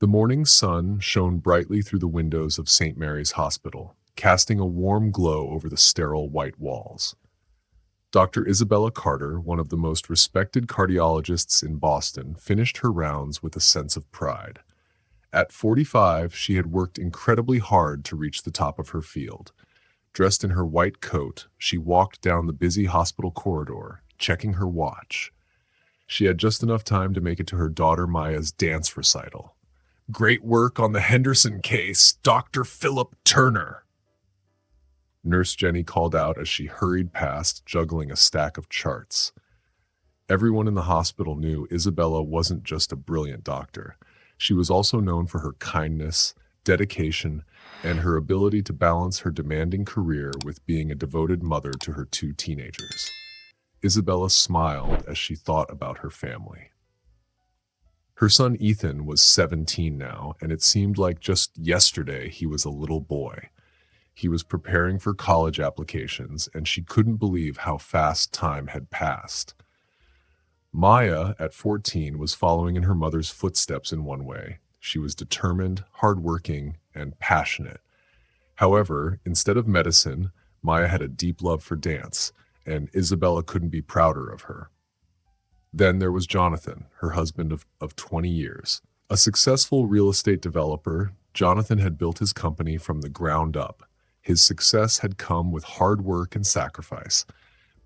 The morning sun shone brightly through the windows of St. Mary's Hospital, casting a warm glow over the sterile white walls. Dr. Isabella Carter, one of the most respected cardiologists in Boston, finished her rounds with a sense of pride. At 45, she had worked incredibly hard to reach the top of her field. Dressed in her white coat, she walked down the busy hospital corridor, checking her watch. She had just enough time to make it to her daughter Maya's dance recital. "Great work on the Henderson case, Dr. Philip Turner," Nurse Jenny called out as she hurried past, juggling a stack of charts. Everyone in the hospital knew Isabella wasn't just a brilliant doctor. She was also known for her kindness, dedication, and her ability to balance her demanding career with being a devoted mother to her two teenagers. Isabella smiled as she thought about her family. Her son Ethan was 17 now, and it seemed like just yesterday he was a little boy. He was preparing for college applications, and she couldn't believe how fast time had passed. Maya, at 14, was following in her mother's footsteps in one way. She was determined, hardworking, and passionate. However, instead of medicine, Maya had a deep love for dance, and Isabella couldn't be prouder of her. Then there was Jonathan, her husband of 20 years. A successful real estate developer, Jonathan had built his company from the ground up. His success had come with hard work and sacrifice,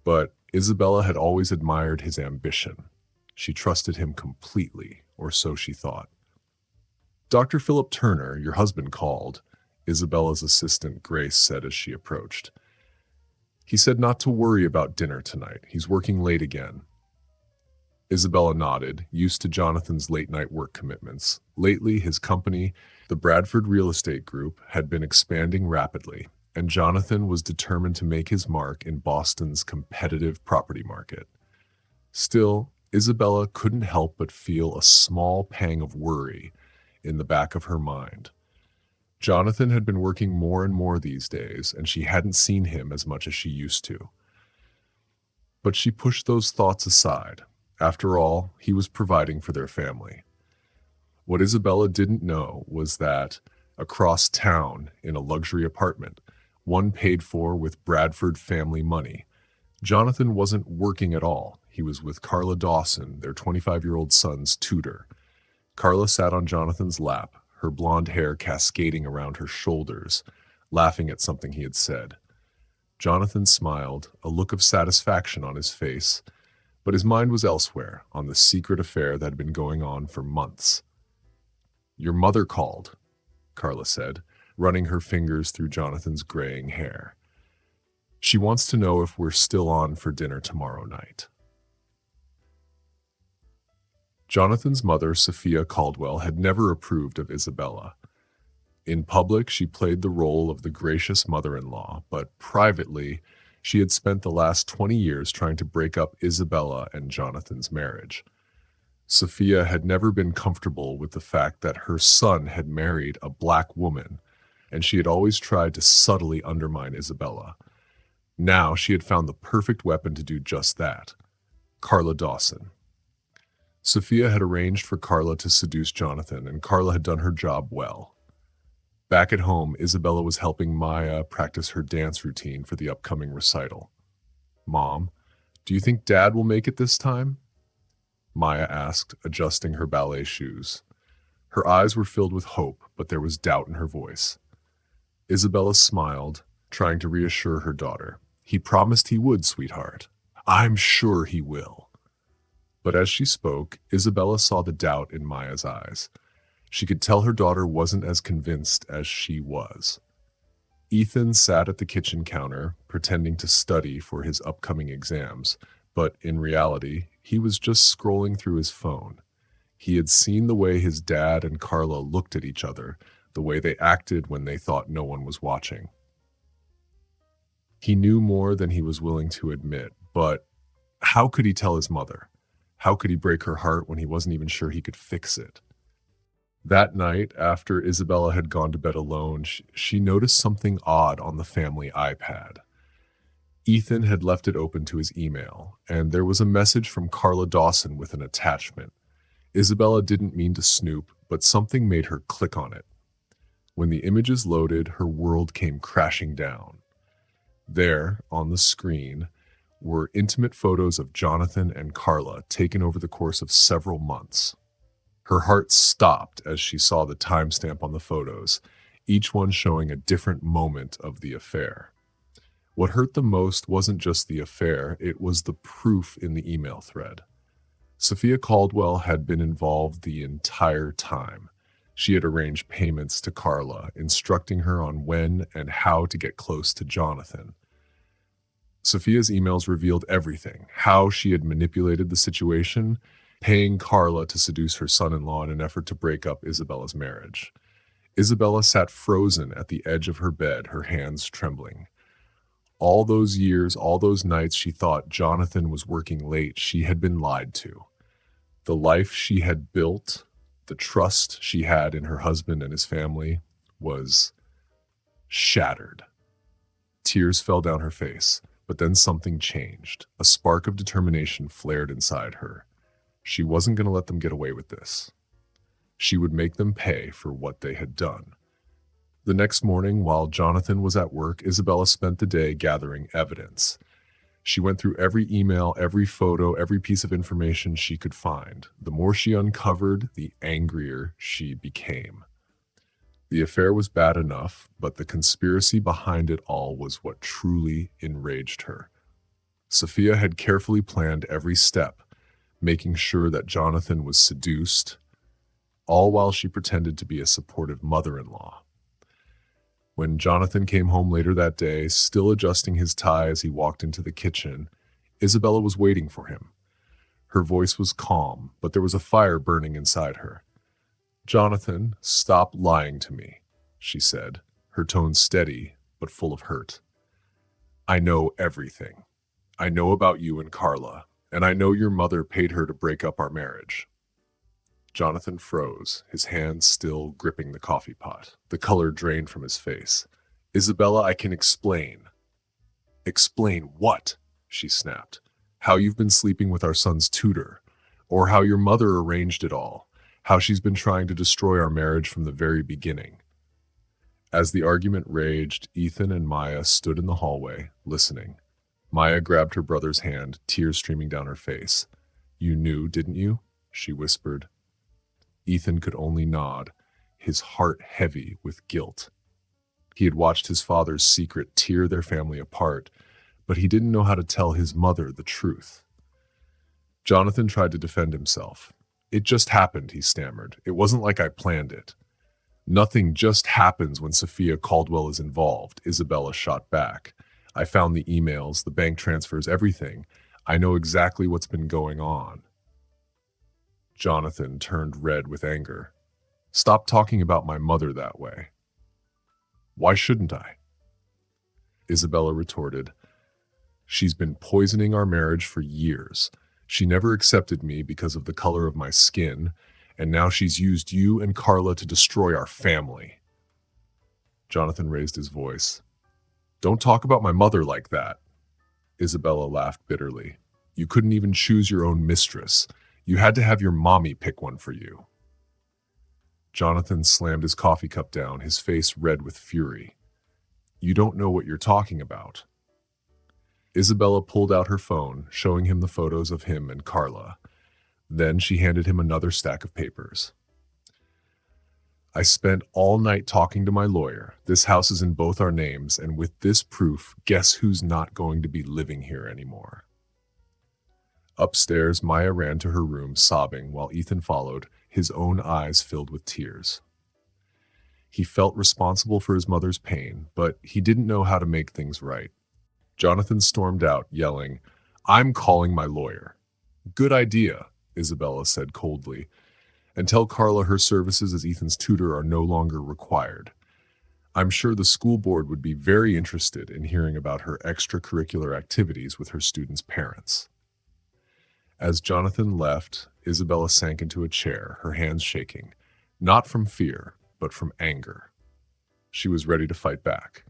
but Isabella had always admired his ambition. She trusted him completely, or so she thought. "Dr. Philip Turner, your husband called," Isabella's assistant Grace said as she approached. "He said not to worry about dinner tonight. He's working late again." Isabella nodded, used to Jonathan's late-night work commitments. Lately, his company, the Bradford Real Estate Group, had been expanding rapidly, and Jonathan was determined to make his mark in Boston's competitive property market. Still, Isabella couldn't help but feel a small pang of worry in the back of her mind. Jonathan had been working more and more these days, and she hadn't seen him as much as she used to. But she pushed those thoughts aside. After all, he was providing for their family. What Isabella didn't know was that across town, in a luxury apartment, one paid for with Bradford family money, Jonathan wasn't working at all. He was with Carla Dawson, their 25-year-old son's tutor. Carla sat on Jonathan's lap, her blonde hair cascading around her shoulders, laughing at something he had said. Jonathan smiled, a look of satisfaction on his face, but his mind was elsewhere, on the secret affair that had been going on for months. "Your mother called," Carla said, running her fingers through Jonathan's graying hair. "She wants to know if we're still on for dinner tomorrow night." Jonathan's mother, Sophia Caldwell, had never approved of Isabella. In public, she played the role of the gracious mother-in-law, but privately, she had spent the last 20 years trying to break up Isabella and Jonathan's marriage. Sophia had never been comfortable with the fact that her son had married a black woman, and she had always tried to subtly undermine Isabella. Now she had found the perfect weapon to do just that: Carla Dawson. Sophia had arranged for Carla to seduce Jonathan, and Carla had done her job well. Back at home, Isabella was helping Maya practice her dance routine for the upcoming recital. "Mom, do you think Dad will make it this time?" Maya asked, adjusting her ballet shoes. Her eyes were filled with hope, but there was doubt in her voice. Isabella smiled, trying to reassure her daughter. "He promised he would, sweetheart. I'm sure he will." But as she spoke, Isabella saw the doubt in Maya's eyes. She could tell her daughter wasn't as convinced as she was. Ethan sat at the kitchen counter, pretending to study for his upcoming exams, but in reality, he was just scrolling through his phone. He had seen the way his dad and Carla looked at each other, the way they acted when they thought no one was watching. He knew more than he was willing to admit, but how could he tell his mother? How could he break her heart when he wasn't even sure he could fix it? That night, after Isabella had gone to bed alone, she noticed something odd on the family iPad. Ethan had left it open to his email, and there was a message from Carla Dawson with an attachment. Isabella didn't mean to snoop, but something made her click on it. When the images loaded, her world came crashing down. There, on the screen, were intimate photos of Jonathan and Carla taken over the course of several months. Her heart stopped as she saw the timestamp on the photos, each one showing a different moment of the affair. What hurt the most wasn't just the affair, it was the proof in the email thread. Sophia Caldwell had been involved the entire time. She had arranged payments to Carla, instructing her on when and how to get close to Jonathan. Sophia's emails revealed everything: how she had manipulated the situation, paying Carla to seduce her son-in-law in an effort to break up Isabella's marriage. Isabella sat frozen at the edge of her bed, her hands trembling. All those years, all those nights she thought Jonathan was working late, she had been lied to. The life she had built, the trust she had in her husband and his family, was shattered. Tears fell down her face, but then something changed. A spark of determination flared inside her. She wasn't going to let them get away with this. She would make them pay for what they had done. The next morning, while Jonathan was at work, Isabella spent the day gathering evidence. She went through every email, every photo, every piece of information she could find. The more she uncovered, the angrier she became. The affair was bad enough, but the conspiracy behind it all was what truly enraged her. Sophia had carefully planned every step, making sure that Jonathan was seduced, all while she pretended to be a supportive mother-in-law. When Jonathan came home later that day, still adjusting his tie as he walked into the kitchen, Isabella was waiting for him. Her voice was calm, but there was a fire burning inside her. "Jonathan, stop lying to me," she said, her tone steady but full of hurt. "I know everything. I know about you and Carla, and I know your mother paid her to break up our marriage." Jonathan froze, his hands still gripping the coffee pot. The color drained from his face. "Isabella, I can explain." "Explain what?" she snapped. "How you've been sleeping with our son's tutor, or how your mother arranged it all, how she's been trying to destroy our marriage from the very beginning." As the argument raged, Ethan and Maya stood in the hallway, listening. Maya grabbed her brother's hand, tears streaming down her face. "You knew, didn't you?" she whispered. Ethan could only nod, his heart heavy with guilt. He had watched his father's secret tear their family apart, but he didn't know how to tell his mother the truth. Jonathan tried to defend himself. "It just happened," he stammered. "It wasn't like I planned it." "Nothing just happens when Sophia Caldwell is involved," Isabella shot back. "I found the emails, the bank transfers, everything. I know exactly what's been going on." Jonathan turned red with anger. "Stop talking about my mother that way." "Why shouldn't I?" Isabella retorted. "She's been poisoning our marriage for years. She never accepted me because of the color of my skin, and now she's used you and Carla to destroy our family." Jonathan raised his voice. "Don't talk about my mother like that." Isabella laughed bitterly. "You couldn't even choose your own mistress. You had to have your mommy pick one for you." Jonathan slammed his coffee cup down, his face red with fury. "You don't know what you're talking about." Isabella pulled out her phone, showing him the photos of him and Carla. Then she handed him another stack of papers. "I spent all night talking to my lawyer. This house is in both our names, and with this proof, guess who's not going to be living here anymore?" Upstairs, Maya ran to her room, sobbing, while Ethan followed, his own eyes filled with tears. He felt responsible for his mother's pain, but he didn't know how to make things right. Jonathan stormed out, yelling, "I'm calling my lawyer." "Good idea," Isabella said coldly, "and tell Carla her services as Ethan's tutor are no longer required. I'm sure the school board would be very interested in hearing about her extracurricular activities with her students' parents." As Jonathan left, Isabella sank into a chair, her hands shaking, not from fear, but from anger. She was ready to fight back.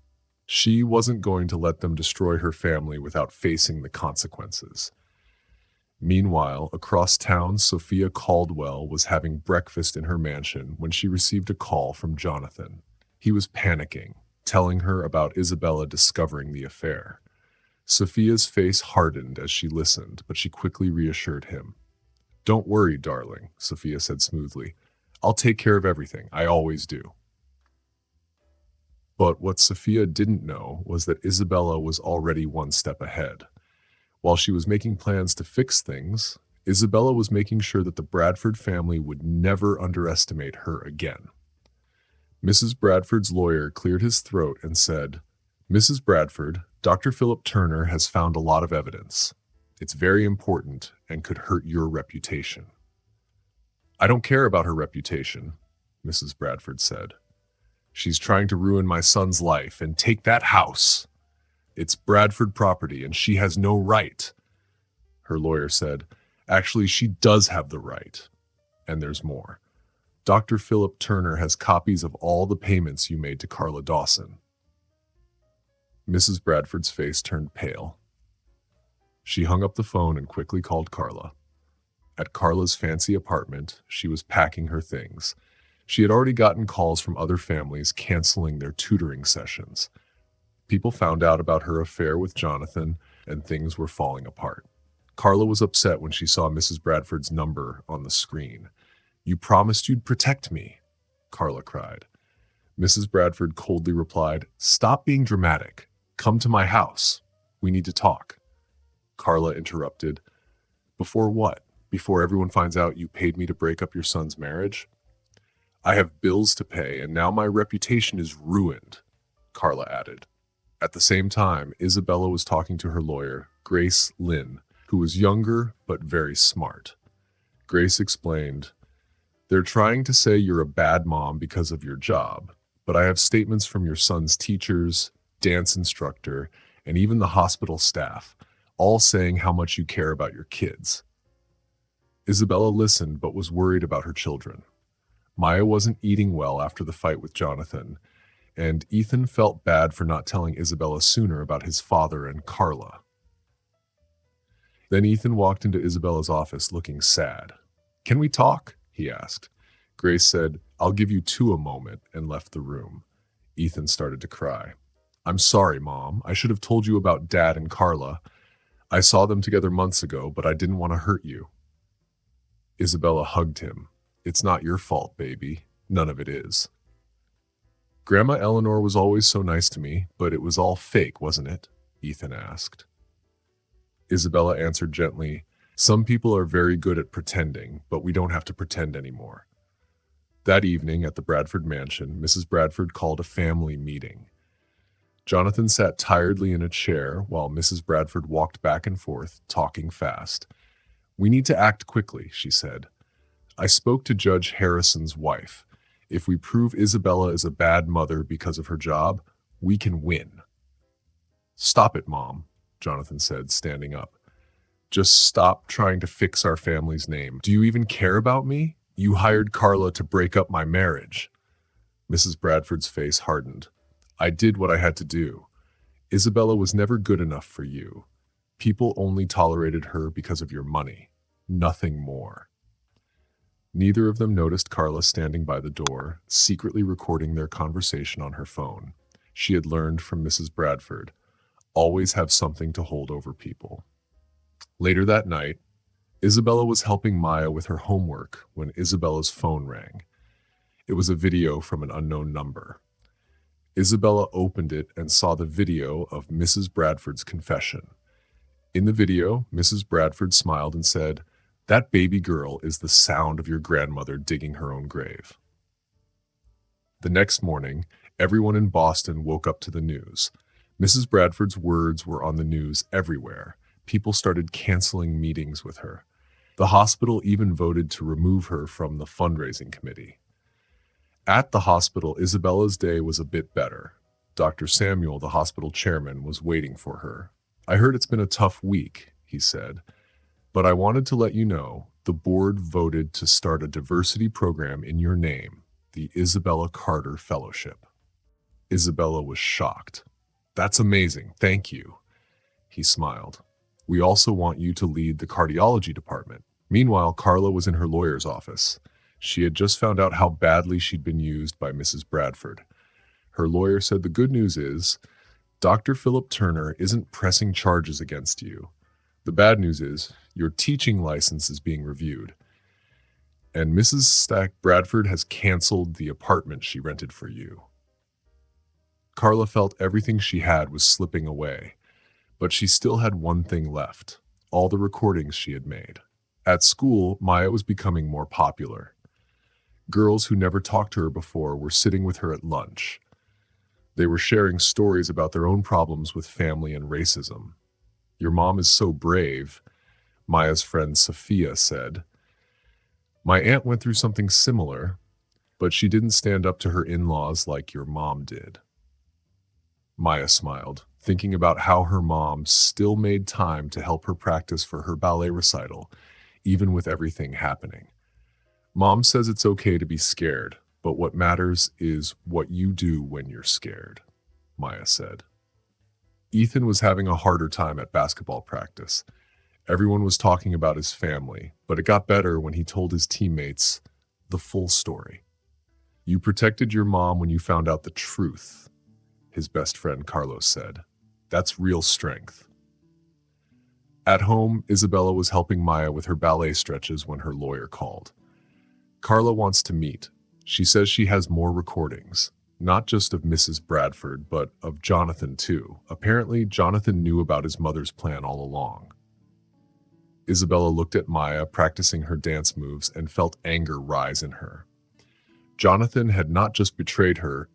She wasn't going to let them destroy her family without facing the consequences. Meanwhile, across town, Sophia Caldwell was having breakfast in her mansion when she received a call from Jonathan. He was panicking, telling her about Isabella discovering the affair. Sophia's face hardened as she listened, but she quickly reassured him. "Don't worry, darling," Sophia said smoothly. "I'll take care of everything. I always do." But what Sophia didn't know was that Isabella was already one step ahead. While she was making plans to fix things, Isabella was making sure that the Bradford family would never underestimate her again. Mrs. Bradford's lawyer cleared his throat and said, "Mrs. Bradford, Dr. Philip Turner has found a lot of evidence. It's very important and could hurt your reputation." "I don't care about her reputation," Mrs. Bradford said. "She's trying to ruin my son's life and take that house. It's Bradford property and she has no right." Her lawyer said, "Actually, she does have the right. And there's more. Dr. Philip Turner has copies of all the payments you made to Carla Dawson." Mrs. Bradford's face turned pale. She hung up the phone and quickly called Carla. At Carla's fancy apartment, she was packing her things. She had already gotten calls from other families canceling their tutoring sessions. People found out about her affair with Jonathan, and things were falling apart. Carla was upset when she saw Mrs. Bradford's number on the screen. "You promised you'd protect me," Carla cried. Mrs. Bradford coldly replied, "Stop being dramatic. Come to my house. We need to talk." Carla interrupted, "Before what? Before everyone finds out you paid me to break up your son's marriage?" "I have bills to pay, and now my reputation is ruined," Carla added. At the same time, Isabella was talking to her lawyer, Grace Lynn, who was younger but very smart. Grace explained, "They're trying to say you're a bad mom because of your job, but I have statements from your son's teachers, dance instructor, and even the hospital staff, all saying how much you care about your kids." Isabella listened but was worried about her children. Maya wasn't eating well after the fight with Jonathan, and Ethan felt bad for not telling Isabella sooner about his father and Carla. Then Ethan walked into Isabella's office looking sad. "Can we talk?" he asked. Grace said, "I'll give you two a moment," and left the room. Ethan started to cry. "I'm sorry, Mom. I should have told you about Dad and Carla. I saw them together months ago, but I didn't want to hurt you." Isabella hugged him. "It's not your fault, baby. None of it is." "Grandma Eleanor was always so nice to me, but it was all fake, wasn't it?" Ethan asked. Isabella answered gently, "Some people are very good at pretending, but we don't have to pretend anymore." That evening at the Bradford mansion, Mrs. Bradford called a family meeting. Jonathan sat tiredly in a chair while Mrs. Bradford walked back and forth, talking fast. "We need to act quickly," she said. "I spoke to Judge Harrison's wife. If we prove Isabella is a bad mother because of her job, we can win." "Stop it, Mom," Jonathan said, standing up. "Just stop trying to fix our family's name. Do you even care about me? You hired Carla to break up my marriage." Mrs. Bradford's face hardened. "I did what I had to do. Isabella was never good enough for you. People only tolerated her because of your money. Nothing more." Neither of them noticed Carla standing by the door, secretly recording their conversation on her phone. She had learned from Mrs. Bradford, always have something to hold over people. Later that night, Isabella was helping Maya with her homework when Isabella's phone rang. It was a video from an unknown number. Isabella opened it and saw the video of Mrs. Bradford's confession. In the video, Mrs. Bradford smiled and said, "That baby girl is the sound of your grandmother digging her own grave." The next morning, everyone in Boston woke up to the news. Mrs. Bradford's words were on the news everywhere. People started canceling meetings with her. The hospital even voted to remove her from the fundraising committee. At the hospital, Isabella's day was a bit better. Dr. Samuel, the hospital chairman, was waiting for her. "I heard it's been a tough week," he said, "but I wanted to let you know the board voted to start a diversity program in your name, the Isabella Carter Fellowship." Isabella was shocked. "That's amazing, thank you." He smiled. We also want you to lead the cardiology department." Meanwhile, Carla was in her lawyer's office. She had just found out how badly she'd been used by Mrs. Bradford. Her lawyer said the good news is, Dr. Philip Turner isn't pressing charges against you. The bad news is, your teaching license is being reviewed. And Mrs. Stack Bradford has canceled the apartment she rented for you. Carla felt everything she had was slipping away, but she still had one thing left, all the recordings she had made. At school, Maya was becoming more popular. Girls who never talked to her before were sitting with her at lunch. They were sharing stories about their own problems with family and racism. "Your mom is so brave," Maya's friend Sophia said. "My aunt went through something similar, but she didn't stand up to her in-laws like your mom did." Maya smiled, thinking about how her mom still made time to help her practice for her ballet recital, even with everything happening. "Mom says it's okay to be scared, but what matters is what you do when you're scared," Maya said. Ethan was having a harder time at basketball practice. Everyone was talking about his family, but it got better when he told his teammates the full story. "You protected your mom when you found out the truth," his best friend Carlos said. "That's real strength." At home, Isabella was helping Maya with her ballet stretches when her lawyer called. "Carla wants to meet. She says she has more recordings, not just of Mrs. Bradford, but of Jonathan too. Apparently, Jonathan knew about his mother's plan all along." Isabella looked at Maya practicing her dance moves and felt anger rise in her. Jonathan had not just betrayed her,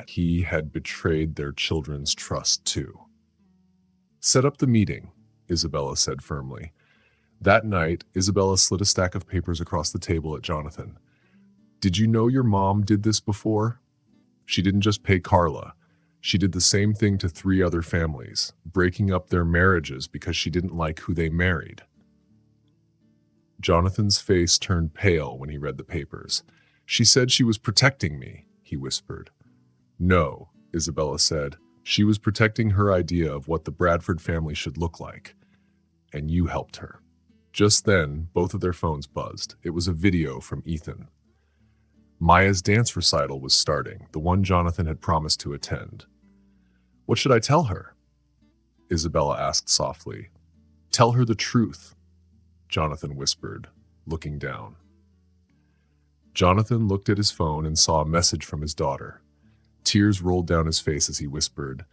he had betrayed their children's trust too. "Set up the meeting," Isabella said firmly. That night, Isabella slid a stack of papers across the table at Jonathan. "Did you know your mom did this before? She didn't just pay Carla. She did the same thing to 3 other families, breaking up their marriages because she didn't like who they married." Jonathan's face turned pale when he read the papers. "She said she was protecting me," he whispered. "No," Isabella said. "She was protecting her idea of what the Bradford family should look like. And you helped her." Just then, both of their phones buzzed. It was a video from Ethan. Maya's dance recital was starting, the one Jonathan had promised to attend. "What should I tell her?" Isabella asked softly. "Tell her the truth," Jonathan whispered, looking down. Jonathan looked at his phone and saw a message from his daughter. Tears rolled down his face as he whispered,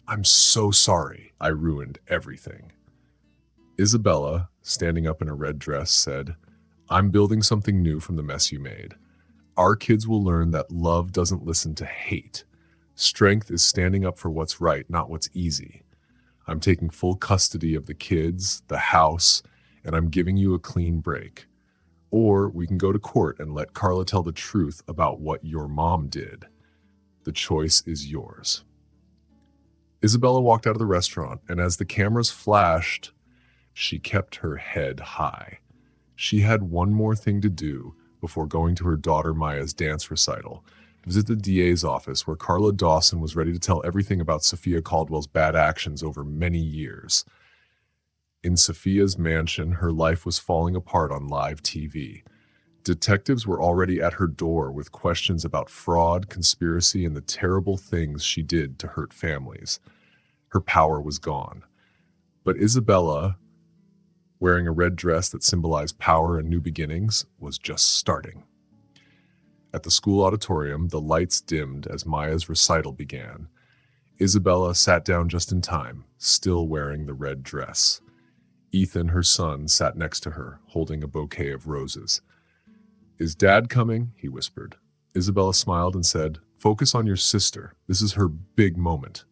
"I'm so sorry. I ruined everything." Isabella, standing up in a red dress, said, "I'm building something new from the mess you made. Our kids will learn that love doesn't listen to hate. Strength is standing up for what's right, not what's easy. I'm taking full custody of the kids, the house, and I'm giving you a clean break. Or we can go to court and let Carla tell the truth about what your mom did. The choice is yours." Isabella walked out of the restaurant, and as the cameras flashed, she kept her head high. She had one more thing to do before going to her daughter Maya's dance recital, visit the DA's office where Carla Dawson was ready to tell everything about Sophia Caldwell's bad actions over many years. In Sophia's mansion, her life was falling apart on live TV. Detectives were already at her door with questions about fraud, conspiracy, and the terrible things she did to hurt families. Her power was gone. But Isabella, wearing a red dress that symbolized power and new beginnings, was just starting. At the school auditorium, the lights dimmed as Maya's recital began. Isabella sat down just in time, still wearing the red dress. Ethan, her son, sat next to her, holding a bouquet of roses. "Is Dad coming?" he whispered. Isabella smiled and said, "Focus on your sister. This is her big moment."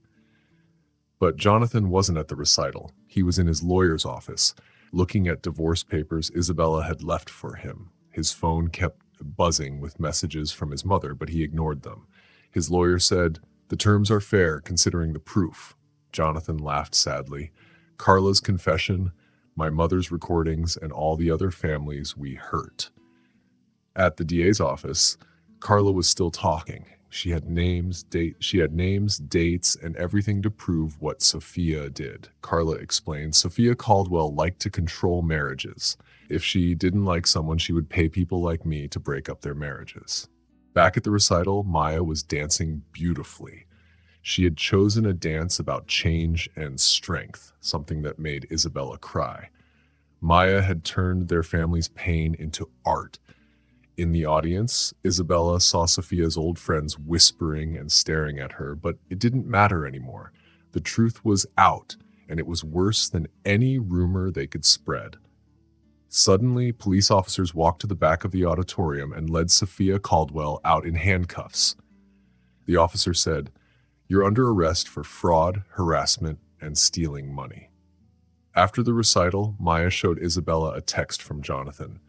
But Jonathan wasn't at the recital. He was in his lawyer's office, looking at divorce papers Isabella had left for him. His phone kept buzzing with messages from his mother, but he ignored them. His lawyer said, "The terms are fair, considering the proof." Jonathan laughed sadly. "Carla's confession, my mother's recordings, and all the other families we hurt." At the DA's office, Carla was still talking. She had names, dates, and everything to prove what Sophia did. Carla explained. Sophia Caldwell liked to control marriages. If she didn't like someone, she would pay people like me to break up their marriages. Back at the recital, Maya was dancing beautifully. She had chosen a dance about change and strength, something that made Isabella cry. Maya had turned their family's pain into art. In the audience, Isabella saw Sophia's old friends whispering and staring at her, but it didn't matter anymore. The truth was out, and it was worse than any rumor they could spread. Suddenly, police officers walked to the back of the auditorium and led Sophia Caldwell out in handcuffs. The officer said, "You're under arrest for fraud, harassment, and stealing money." After the recital, Maya showed Isabella a text from Jonathan.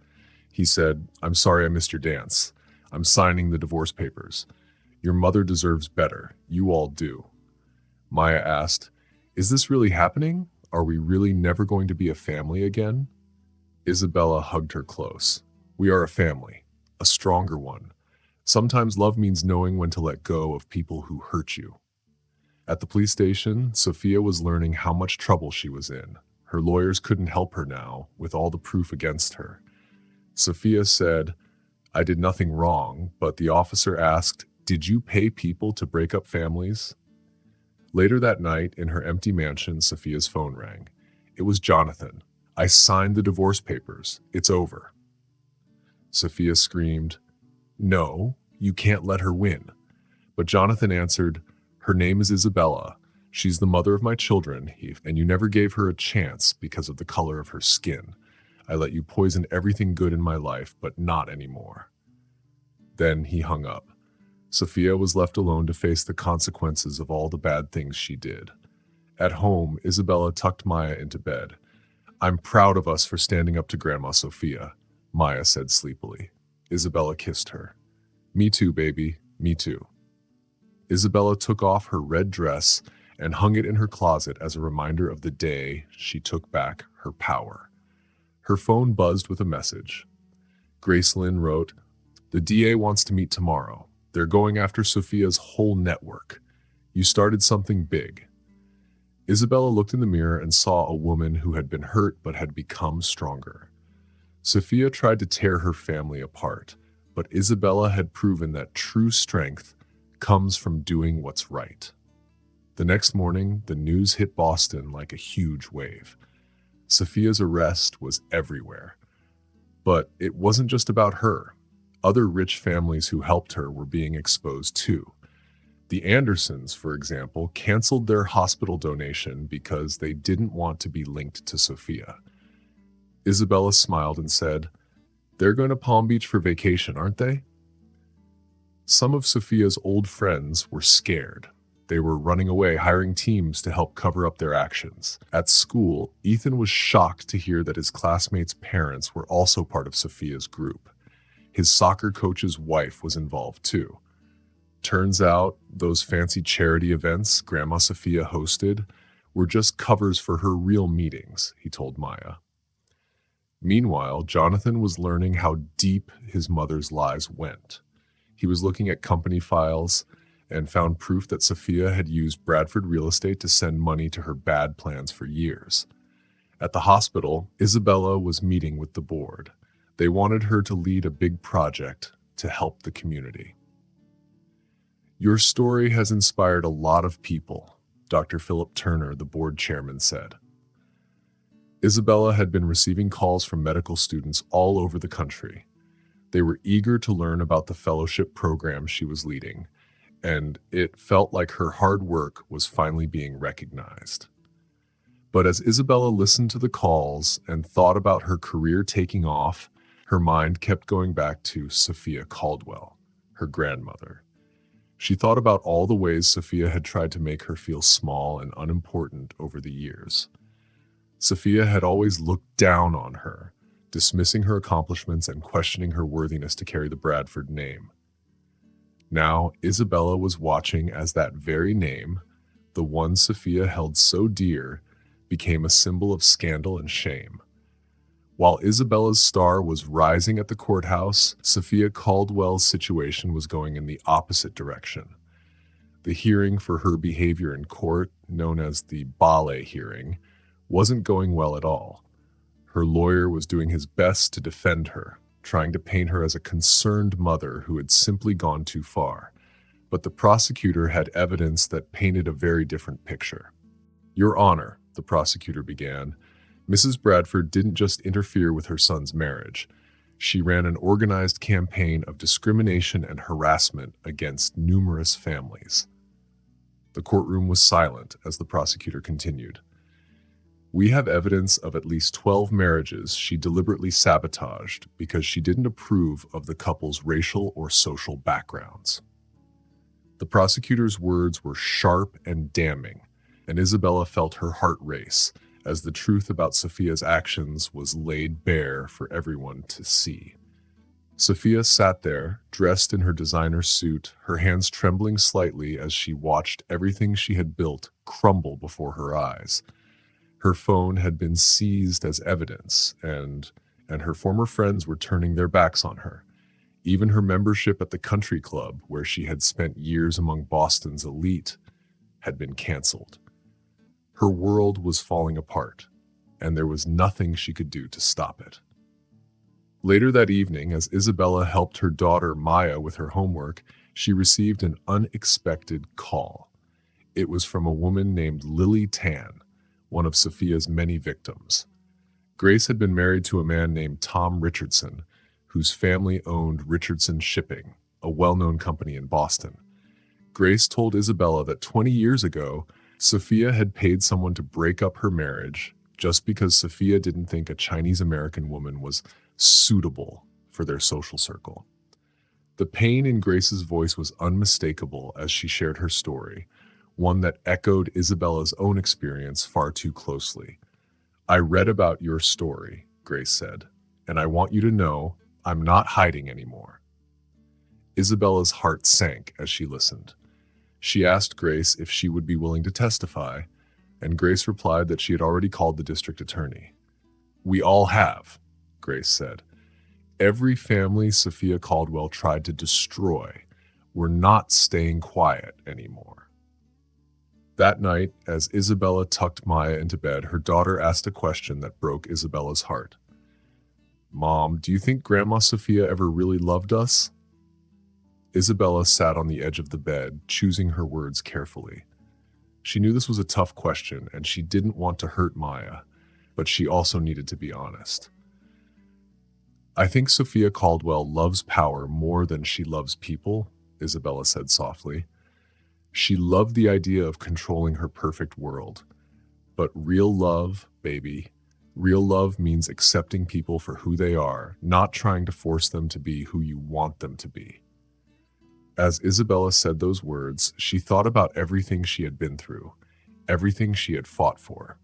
He said, "I'm sorry I missed your dance. I'm signing the divorce papers. Your mother deserves better. You all do." Maya asked, "Is this really happening? Are we really never going to be a family again?" Isabella hugged her close. "We are a family, a stronger one. Sometimes love means knowing when to let go of people who hurt you." At the police station, Sophia was learning how much trouble she was in. Her lawyers couldn't help her now, with all the proof against her. Sophia said, "I did nothing wrong," but the officer asked, "Did you pay people to break up families?" Later that night, in her empty mansion, Sophia's phone rang. It was Jonathan. "I signed the divorce papers. It's over." Sophia screamed, "No, you can't let her win." But Jonathan answered, "Her name is Isabella. She's the mother of my children, and you never gave her a chance because of the color of her skin. I let you poison everything good in my life, but not anymore." Then he hung up. Sophia was left alone to face the consequences of all the bad things she did. At home, Isabella tucked Maya into bed. "I'm proud of us for standing up to Grandma Sophia," Maya said sleepily. Isabella kissed her. "Me too, baby. Me too." Isabella took off her red dress and hung it in her closet as a reminder of the day she took back her power. Her phone buzzed with a message. Gracelyn wrote, "The DA wants to meet tomorrow. They're going after Sophia's whole network. You started something big." Isabella looked in the mirror and saw a woman who had been hurt but had become stronger. Sophia tried to tear her family apart, but Isabella had proven that true strength comes from doing what's right. The next morning, the news hit Boston like a huge wave. Sophia's arrest was everywhere. But it wasn't just about her. Other rich families who helped her were being exposed too. The Andersons, for example, canceled their hospital donation because they didn't want to be linked to Sophia. Isabella smiled and said, "They're going to Palm Beach for vacation, aren't they?" Some of Sophia's old friends were scared. They were running away, hiring teams to help cover up their actions. At school, Ethan was shocked to hear that his classmates' parents were also part of Sophia's group. His soccer coach's wife was involved too. Turns out, those fancy charity events Grandma Sophia hosted were just covers for her real meetings, he told Maya. Meanwhile, Jonathan was learning how deep his mother's lies went. He was looking at company files and found proof that Sophia had used Bradford real estate to send money to her bad plans for years. At the hospital, Isabella was meeting with the board. They wanted her to lead a big project to help the community. "Your story has inspired a lot of people," Dr. Philip Turner, the board chairman, said. Isabella had been receiving calls from medical students all over the country. They were eager to learn about the fellowship program she was leading, and it felt like her hard work was finally being recognized. But as Isabella listened to the calls and thought about her career taking off, her mind kept going back to Sophia Caldwell, her grandmother. She thought about all the ways Sophia had tried to make her feel small and unimportant over the years. Sophia had always looked down on her, dismissing her accomplishments and questioning her worthiness to carry the Bradford name. Now, Isabella was watching as that very name, the one Sophia held so dear, became a symbol of scandal and shame. While Isabella's star was rising at the courthouse, Sophia Caldwell's situation was going in the opposite direction. The hearing for her behavior in court, known as the ballet hearing, wasn't going well at all. Her lawyer was doing his best to defend her, trying to paint her as a concerned mother who had simply gone too far. But the prosecutor had evidence that painted a very different picture. "Your Honor," the prosecutor began, "Mrs. Bradford didn't just interfere with her son's marriage. She ran an organized campaign of discrimination and harassment against numerous families." The courtroom was silent as the prosecutor continued. "We have evidence of at least 12 marriages she deliberately sabotaged because she didn't approve of the couple's racial or social backgrounds." The prosecutor's words were sharp and damning, and Isabella felt her heart race as the truth about Sophia's actions was laid bare for everyone to see. Sophia sat there, dressed in her designer suit, her hands trembling slightly as she watched everything she had built crumble before her eyes. Her phone had been seized as evidence, and her former friends were turning their backs on her. Even her membership at the country club, where she had spent years among Boston's elite, had been canceled. Her world was falling apart, and there was nothing she could do to stop it. Later that evening, as Isabella helped her daughter Maya with her homework, she received an unexpected call. It was from a woman named Lily Tan, one of Sophia's many victims. Grace had been married to a man named Tom Richardson, whose family owned Richardson Shipping, a well-known company in Boston. Grace told Isabella that 20 years ago, Sophia had paid someone to break up her marriage just because Sophia didn't think a Chinese-American woman was suitable for their social circle. The pain in Grace's voice was unmistakable as she shared her story, one that echoed Isabella's own experience far too closely. "I read about your story," Grace said, "and I want you to know I'm not hiding anymore." Isabella's heart sank as she listened. She asked Grace if she would be willing to testify, and Grace replied that she had already called the district attorney. "We all have," Grace said. "Every family Sophia Caldwell tried to destroy. We're not staying quiet anymore." That night, as Isabella tucked Maya into bed, her daughter asked a question that broke Isabella's heart. "Mom, do you think Grandma Sophia ever really loved us?" Isabella sat on the edge of the bed, choosing her words carefully. She knew this was a tough question, and she didn't want to hurt Maya, but she also needed to be honest. "I think Sophia Caldwell loves power more than she loves people," Isabella said softly. "She loved the idea of controlling her perfect world. But real love, baby, real love means accepting people for who they are, not trying to force them to be who you want them to be." As Isabella said those words, she thought about everything she had been through, everything she had fought for.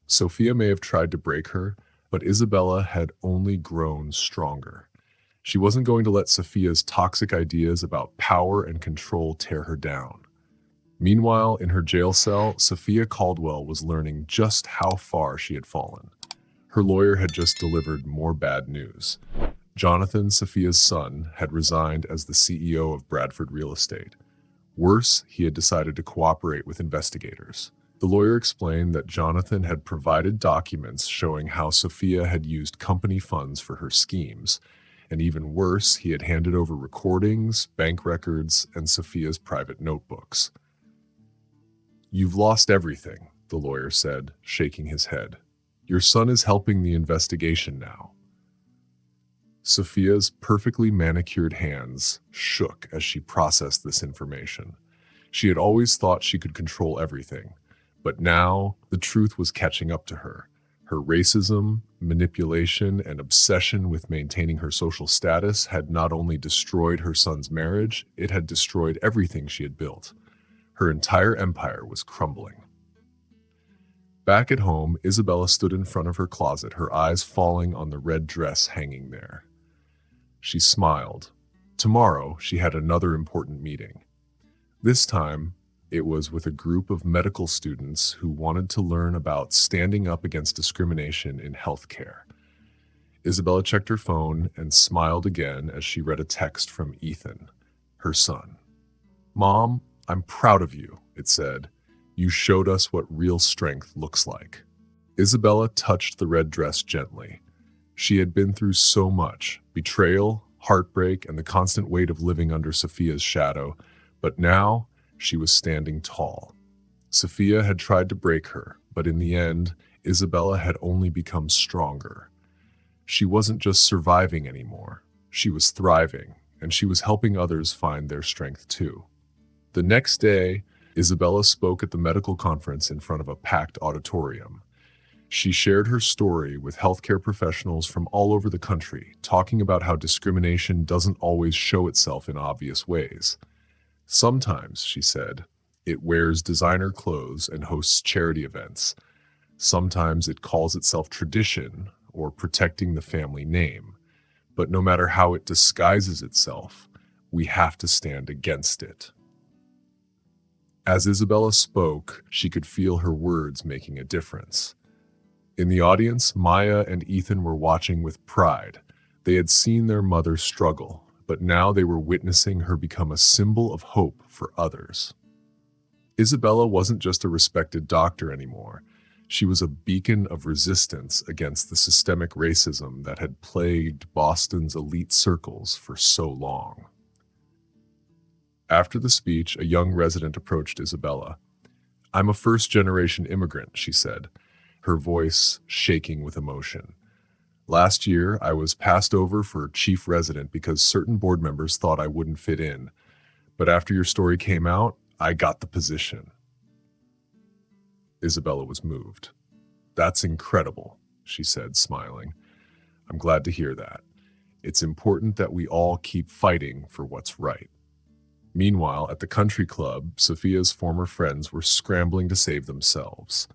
Sophia may have tried to break her, but Isabella had only grown stronger. She wasn't going to let Sophia's toxic ideas about power and control tear her down. Meanwhile, in her jail cell, Sophia Caldwell was learning just how far she had fallen. Her lawyer had just delivered more bad news. Jonathan, Sophia's son, had resigned as the CEO of Bradford Real Estate. Worse, he had decided to cooperate with investigators. The lawyer explained that Jonathan had provided documents showing how Sophia had used company funds for her schemes, and even worse, he had handed over recordings, bank records, and Sophia's private notebooks. "You've lost everything," the lawyer said, shaking his head. "Your son is helping the investigation now." Sophia's perfectly manicured hands shook as she processed this information. She had always thought she could control everything, but now the truth was catching up to her. Her racism, manipulation, and obsession with maintaining her social status had not only destroyed her son's marriage, it had destroyed everything she had built. Her entire empire was crumbling. Back at home, Isabella stood in front of her closet, her eyes falling on the red dress hanging there. She smiled. Tomorrow, she had another important meeting. This time, it was with a group of medical students who wanted to learn about standing up against discrimination in healthcare. Isabella checked her phone and smiled again as she read a text from Ethan, her son. "Mom, I'm proud of you," it said. "You showed us what real strength looks like." Isabella touched the red dress gently. She had been through so much: betrayal, heartbreak, and the constant weight of living under Sophia's shadow. But now she was standing tall. Sophia had tried to break her, but in the end, Isabella had only become stronger. She wasn't just surviving anymore. She was thriving, and she was helping others find their strength too. The next day, Isabella spoke at the medical conference in front of a packed auditorium. She shared her story with healthcare professionals from all over the country, talking about how discrimination doesn't always show itself in obvious ways. Sometimes, she said, it wears designer clothes and hosts charity events. Sometimes it calls itself tradition or protecting the family name. But no matter how it disguises itself, we have to stand against it. As Isabella spoke, she could feel her words making a difference. In the audience, Maya and Ethan were watching with pride. They had seen their mother struggle, but now they were witnessing her become a symbol of hope for others. Isabella wasn't just a respected doctor anymore. She was a beacon of resistance against the systemic racism that had plagued Boston's elite circles for so long. After the speech, a young resident approached Isabella. "I'm a first-generation immigrant," she said, her voice shaking with emotion. "Last year, I was passed over for chief resident because certain board members thought I wouldn't fit in. But after your story came out, I got the position." Isabella was moved. "That's incredible," she said, smiling. "I'm glad to hear that. It's important that we all keep fighting for what's right." Meanwhile, at the country club, Sophia's former friends were scrambling to save themselves.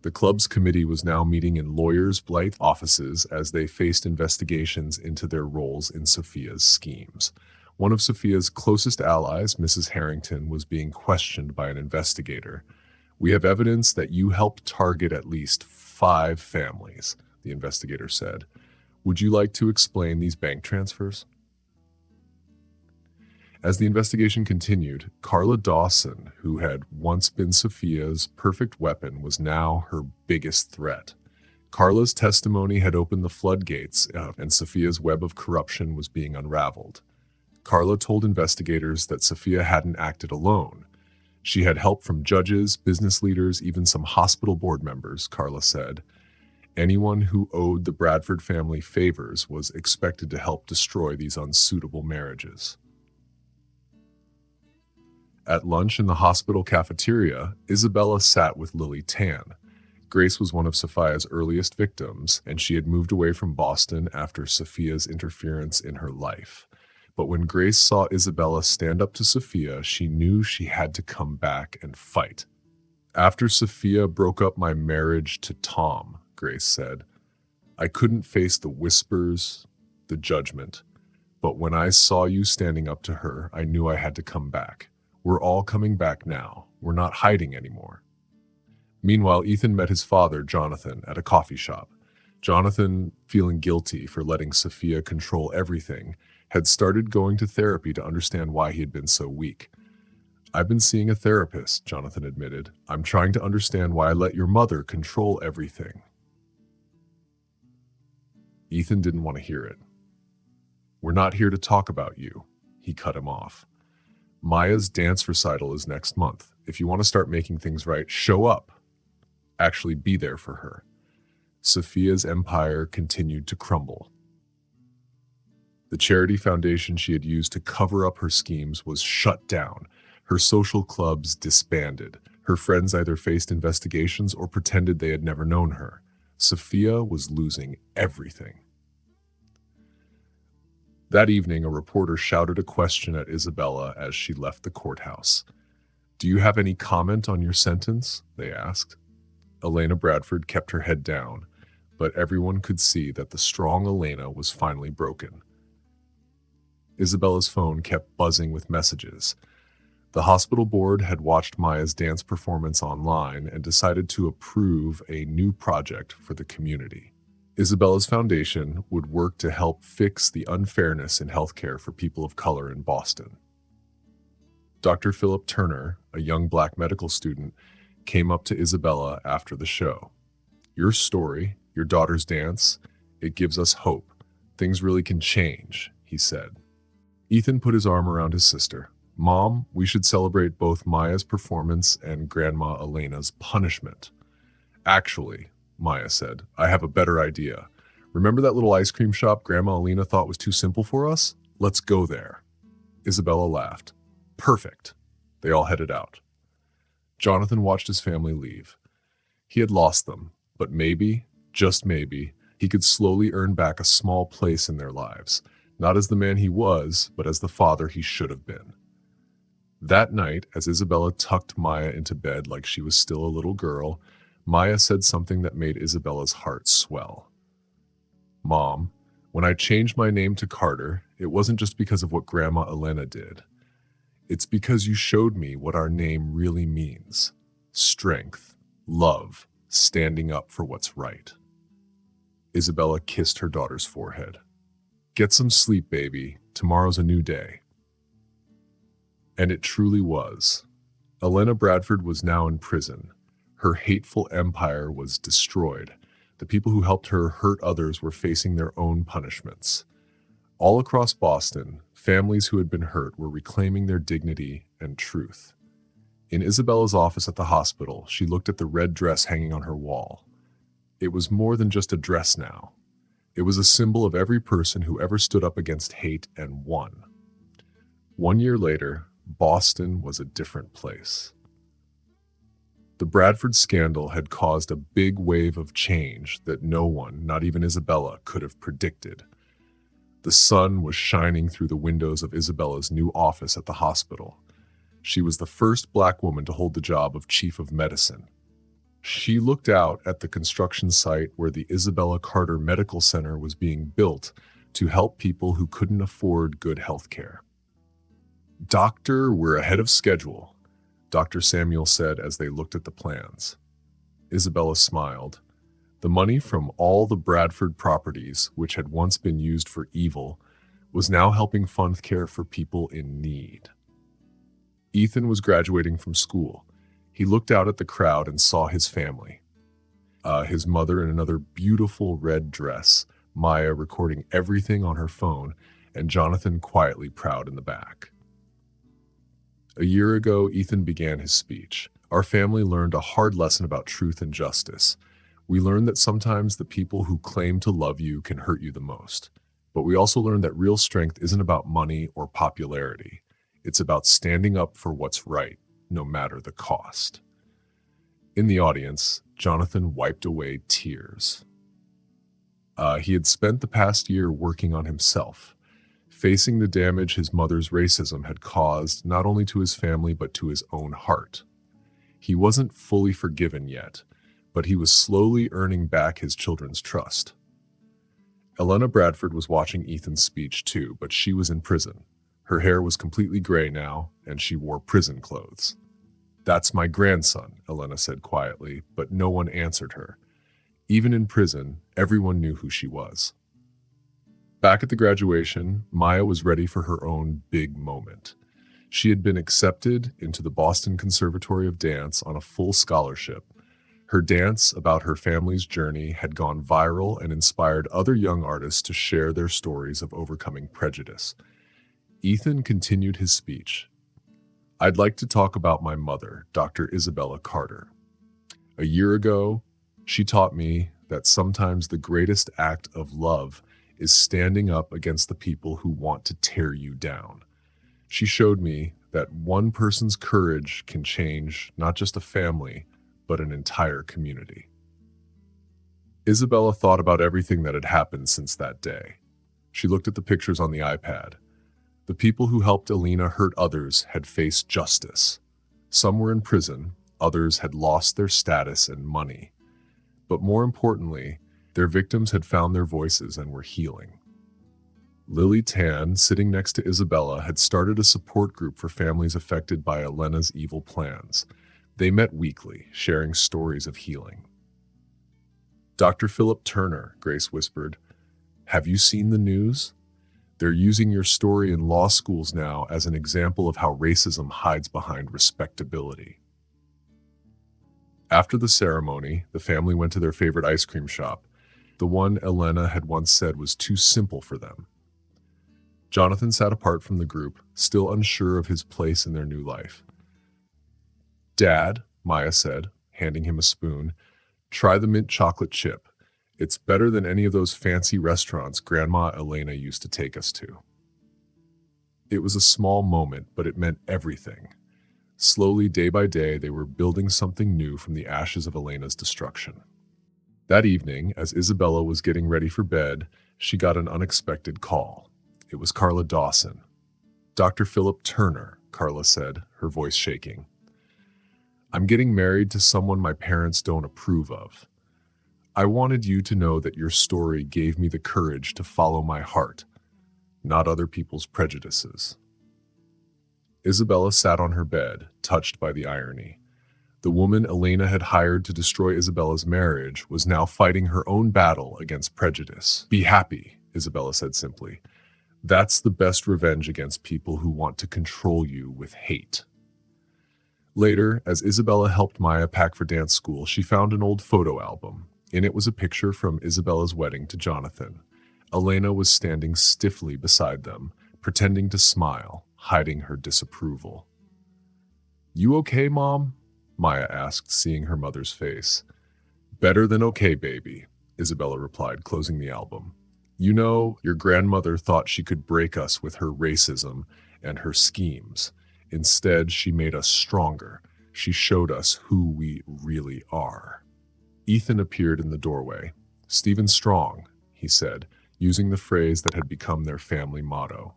The club's committee was now meeting in lawyers' Blythe offices as they faced investigations into their roles in Sophia's schemes. One of Sophia's closest allies, Mrs. Harrington, was being questioned by an investigator. "We have evidence that you helped target at least 5 families," the investigator said. "Would you like to explain these bank transfers?" As the investigation continued, Carla Dawson, who had once been Sophia's perfect weapon, was now her biggest threat. Carla's testimony had opened the floodgates, and Sophia's web of corruption was being unraveled. Carla told investigators that Sophia hadn't acted alone. She had help from judges, business leaders, even some hospital board members, Carla said. Anyone who owed the Bradford family favors was expected to help destroy these unsuitable marriages. At lunch in the hospital cafeteria, Isabella sat with Lily Tan. Grace was one of Sophia's earliest victims, and she had moved away from Boston after Sophia's interference in her life. But when Grace saw Isabella stand up to Sophia, she knew she had to come back and fight. "After Sophia broke up my marriage to Tom," Grace said, "I couldn't face the whispers, the judgment. But when I saw you standing up to her, I knew I had to come back. We're all coming back now. We're not hiding anymore." Meanwhile, Ethan met his father, Jonathan, at a coffee shop. Jonathan, feeling guilty for letting Sophia control everything, had started going to therapy to understand why he had been so weak. "I've been seeing a therapist," Jonathan admitted. "I'm trying to understand why I let your mother control everything." Ethan didn't want to hear it. "We're not here to talk about you," he cut him off. "Maya's dance recital is next month. If you want to start making things right, show up. Actually be there for her." Sophia's empire continued to crumble. The charity foundation she had used to cover up her schemes was shut down. Her social clubs disbanded. Her friends either faced investigations or pretended they had never known her. Sophia was losing everything. That evening, a reporter shouted a question at Isabella as she left the courthouse. "Do you have any comment on your sentence?" they asked. Elena Bradford kept her head down, but everyone could see that the strong Elena was finally broken. Isabella's phone kept buzzing with messages. The hospital board had watched Maya's dance performance online and decided to approve a new project for the community. Isabella's foundation would work to help fix the unfairness in healthcare for people of color in Boston. Dr. Philip Turner, a young black medical student, came up to Isabella after the show. Your story, your daughter's dance, it gives us hope. Things really can change, he said. Ethan put his arm around his sister. Mom, we should celebrate both Maya's performance and Grandma Elena's punishment. Actually, Maya said, I have a better idea. Remember that little ice cream shop Grandma Elena thought was too simple for us? Let's go there. Isabella laughed. Perfect. They all headed out. Jonathan watched his family leave. He had lost them, but maybe, just maybe, he could slowly earn back a small place in their lives, not as the man he was, but as the father he should have been. That night, as Isabella tucked Maya into bed like she was still a little girl, Maya said something that made Isabella's heart swell. Mom, when I changed my name to Carter, it wasn't just because of what Grandma Elena did. It's because you showed me what our name really means. Strength, love, standing up for what's right. Isabella kissed her daughter's forehead. Get some sleep, baby. Tomorrow's a new day. And it truly was. Elena Bradford was now in prison. Her hateful empire was destroyed. The people who helped her hurt others were facing their own punishments. All across Boston, families who had been hurt were reclaiming their dignity and truth. In Isabella's office at the hospital, she looked at the red dress hanging on her wall. It was more than just a dress now. It was a symbol of every person who ever stood up against hate and won. 1 year later, Boston was a different place. The Bradford scandal had caused a big wave of change that no one, not even Isabella, could have predicted. The sun was shining through the windows of Isabella's new office at the hospital. She was the first black woman to hold the job of chief of medicine. She looked out at the construction site where the Isabella Carter Medical Center was being built to help people who couldn't afford good health care. Doctor, we're ahead of schedule, Dr. Samuel said as they looked at the plans. Isabella smiled. The money from all the Bradford properties, which had once been used for evil, was now helping fund care for people in need. Ethan was graduating from school. He looked out at the crowd and saw his family. His mother in another beautiful red dress, Maya recording everything on her phone, and Jonathan quietly proud in the back. A year ago, Ethan began his speech. Our family learned a hard lesson about truth and justice. We learned that sometimes the people who claim to love you can hurt you the most. But we also learned that real strength isn't about money or popularity. It's about standing up for what's right, no matter the cost. In the audience, Jonathan wiped away tears. He had spent the past year working on himself, facing the damage his mother's racism had caused not only to his family but to his own heart. He wasn't fully forgiven yet, but he was slowly earning back his children's trust. Elena Bradford was watching Ethan's speech too, but she was in prison. Her hair was completely gray now, and she wore prison clothes. That's my grandson, Elena said quietly, but no one answered her. Even in prison, everyone knew who she was. Back at the graduation, Maya was ready for her own big moment. She had been accepted into the Boston Conservatory of Dance on a full scholarship. Her dance about her family's journey had gone viral and inspired other young artists to share their stories of overcoming prejudice. Ethan continued his speech. I'd like to talk about my mother, Dr. Isabella Carter. A year ago, she taught me that sometimes the greatest act of love is standing up against the people who want to tear you down. She showed me that one person's courage can change not just a family, but an entire community. Isabella thought about everything that had happened since that day. She looked at the pictures on the iPad. The people who helped Elena hurt others had faced justice. Some were in prison, others had lost their status and money. But more importantly, their victims had found their voices and were healing. Lily Tan, sitting next to Isabella, had started a support group for families affected by Elena's evil plans. They met weekly, sharing stories of healing. Dr. Philip Turner, Grace whispered. Have you seen the news? They're using your story in law schools now as an example of how racism hides behind respectability. After the ceremony, the family went to their favorite ice cream shop, the one Elena had once said was too simple for them. Jonathan sat apart from the group, still unsure of his place in their new life. Dad, Maya said, handing him a spoon, try the mint chocolate chip. It's better than any of those fancy restaurants Grandma Elena used to take us to. It was a small moment, but it meant everything. Slowly, day by day, they were building something new from the ashes of Elena's destruction. That evening, as Isabella was getting ready for bed, she got an unexpected call. It was Carla Dawson. Dr. Philip Turner, Carla said, her voice shaking. I'm getting married to someone my parents don't approve of. I wanted you to know that your story gave me the courage to follow my heart, not other people's prejudices. Isabella sat on her bed, touched by the irony. The woman Elena had hired to destroy Isabella's marriage was now fighting her own battle against prejudice. Be happy, Isabella said simply. That's the best revenge against people who want to control you with hate. Later, as Isabella helped Maya pack for dance school, she found an old photo album. In it was a picture from Isabella's wedding to Jonathan. Elena was standing stiffly beside them, pretending to smile, hiding her disapproval. You okay, Mom? Maya asked, seeing her mother's face. Better than okay, baby, Isabella replied, closing the album. You know, your grandmother thought she could break us with her racism and her schemes. Instead, she made us stronger. She showed us who we really are. Ethan appeared in the doorway. Stephen Strong, he said, using the phrase that had become their family motto.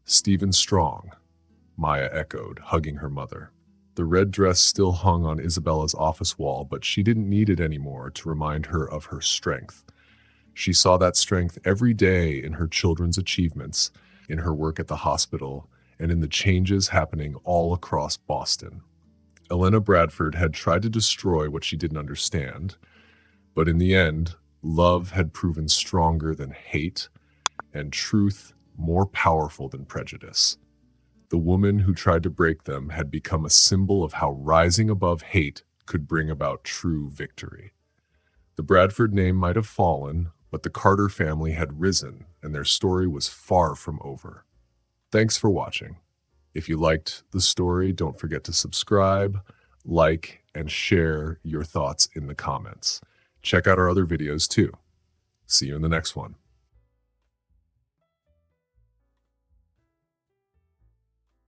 Stephen Strong, Maya echoed, hugging her mother. The red dress still hung on Isabella's office wall, but she didn't need it anymore to remind her of her strength. She saw that strength every day in her children's achievements, in her work at the hospital, and in the changes happening all across Boston. Elena Bradford had tried to destroy what she didn't understand, but in the end, love had proven stronger than hate, and truth more powerful than prejudice. The woman who tried to break them had become a symbol of how rising above hate could bring about true victory. The Bradford name might have fallen, but the Carter family had risen, and their story was far from over. Thanks for watching. If you liked the story, don't forget to subscribe, like, and share your thoughts in the comments. Check out our other videos too. See you in the next one.